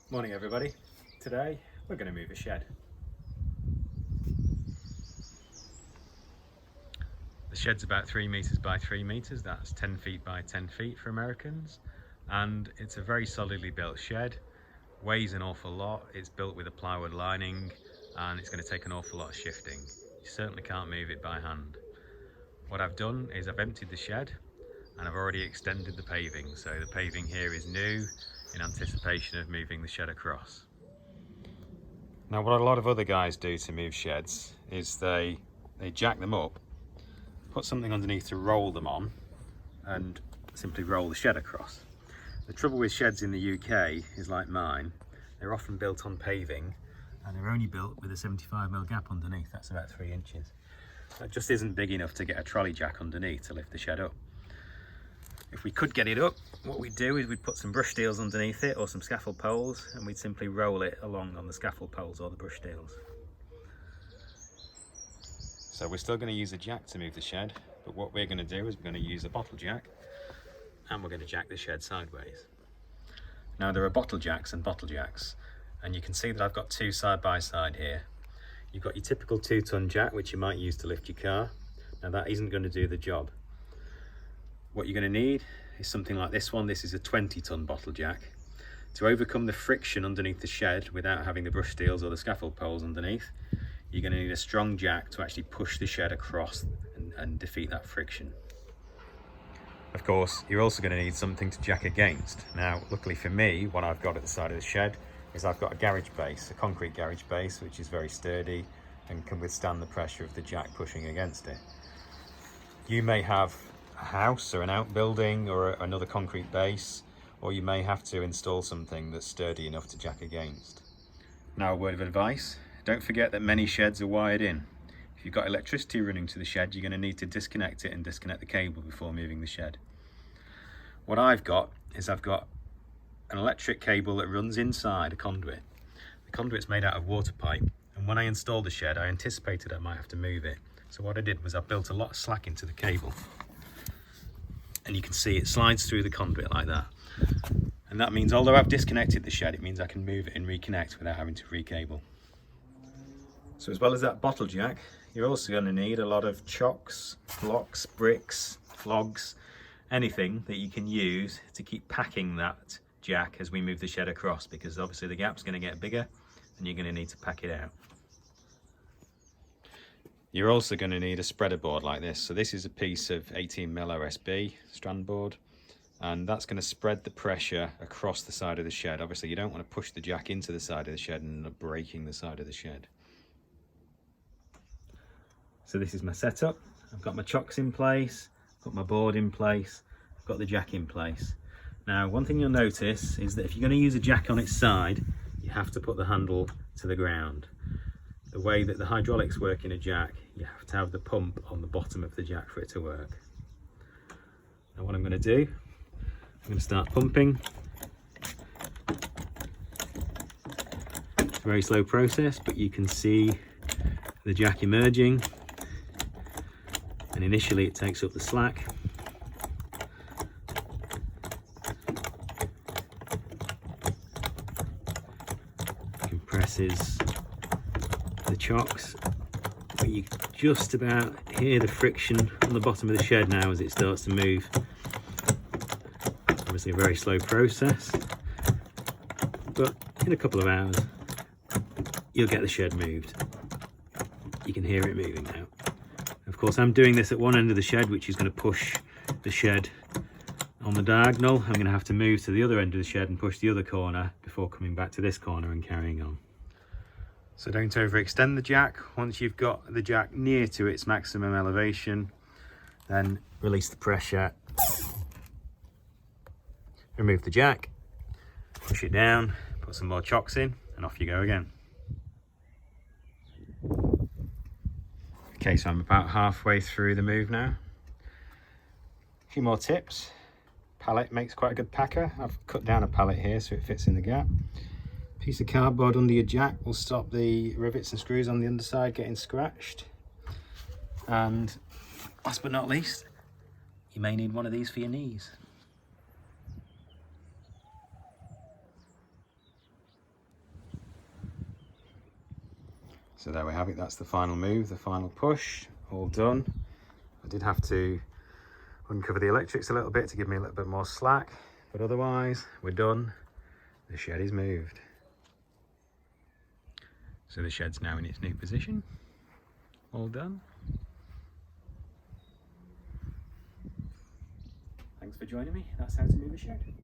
Morning everybody. Today we're going to move a shed. The shed's about 3 metres by 3 metres, that's 10 feet by 10 feet for Americans, and it's a very solidly built shed, weighs an awful lot, it's built with a plywood lining and it's going to take an awful lot of shifting. You certainly can't move it by hand. What I've done is I've emptied the shed and I've already extended the paving, so the paving here is new in anticipation of moving the shed across. Now what a lot of other guys do to move sheds is they jack them up, put something underneath to roll them on and simply roll the shed across. The trouble with sheds in the UK is like mine, they're often built on paving and they're only built with a 75mm gap underneath, that's about 3 inches. That just isn't big enough to get a trolley jack underneath to lift the shed up. If we could get it up, what we'd do is we'd put some brush steels underneath it or some scaffold poles and we'd simply roll it along on the scaffold poles or the brush steels. So we're still going to use a jack to move the shed, but what we're going to do is we're going to use a bottle jack and we're going to jack the shed sideways. Now there are bottle jacks and you can see that I've got two side by side here. You've got your typical 2-ton jack which you might use to lift your car. Now that isn't going to do the job. What you're going to need is something like this one. This is a 20-ton bottle jack. To overcome the friction underneath the shed without having the brush steels or the scaffold poles underneath, you're going to need a strong jack to actually push the shed across and defeat that friction. Of course, you're also going to need something to jack against. Now, luckily for me, what I've got at the side of the shed is I've got a garage base, a concrete garage base, which is very sturdy and can withstand the pressure of the jack pushing against it. You may have a house or an outbuilding or another concrete base, or you may have to install something that's sturdy enough to jack against. Now a word of advice, don't forget that many sheds are wired in. If you've got electricity running to the shed, you're going to need to disconnect it and disconnect the cable before moving the shed. What I've got is I've got an electric cable that runs inside a conduit. The conduit's made out of water pipe, and when I installed the shed I anticipated I might have to move it. So what I did was I built a lot of slack into the cable. And you can see it slides through the conduit like that. And that means although I've disconnected the shed, it means I can move it and reconnect without having to recable. So as well as that bottle jack, you're also going to need a lot of chocks, blocks, bricks, logs, anything that you can use to keep packing that jack as we move the shed across, because obviously the gap's going to get bigger and you're going to need to pack it out. You're also going to need a spreader board like this. So this is a piece of 18mm OSB strand board, and that's going to spread the pressure across the side of the shed. Obviously you don't want to push the jack into the side of the shed and end up breaking the side of the shed. So this is my setup. I've got my chocks in place, got my board in place, I've got the jack in place. Now one thing you'll notice is that if you're going to use a jack on its side, you have to put the handle to the ground. The way that the hydraulics work in a jack, you have to have the pump on the bottom of the jack for it to work. Now what I'm going to do, I'm going to start pumping. It's a very slow process, but you can see the jack emerging, and initially it takes up the slack. Compresses the chocks, but you just about hear the friction on the bottom of the shed now as it starts to move. Obviously a very slow process, but in a couple of hours you'll get the shed moved. You can hear it moving now. Of course I'm doing this at one end of the shed, which is going to push the shed on the diagonal. I'm going to have to move to the other end of the shed and push the other corner before coming back to this corner and carrying on. So don't overextend the jack. Once you've got the jack near to its maximum elevation, then release the pressure, remove the jack, push it down, put some more chocks in, and off you go again. Okay, so I'm about halfway through the move now. A few more tips. Pallet makes quite a good packer. I've cut down a pallet here so it fits in the gap. Piece of cardboard under your jack will stop the rivets and screws on the underside getting scratched. And last but not least, you may need one of these for your knees. So there we have it, that's the final move, the final push, all done. I did have to uncover the electrics a little bit to give me a little bit more slack, but otherwise we're done. The shed is moved. So the shed's now in its new position, all done. Thanks for joining me, that's how to move a shed.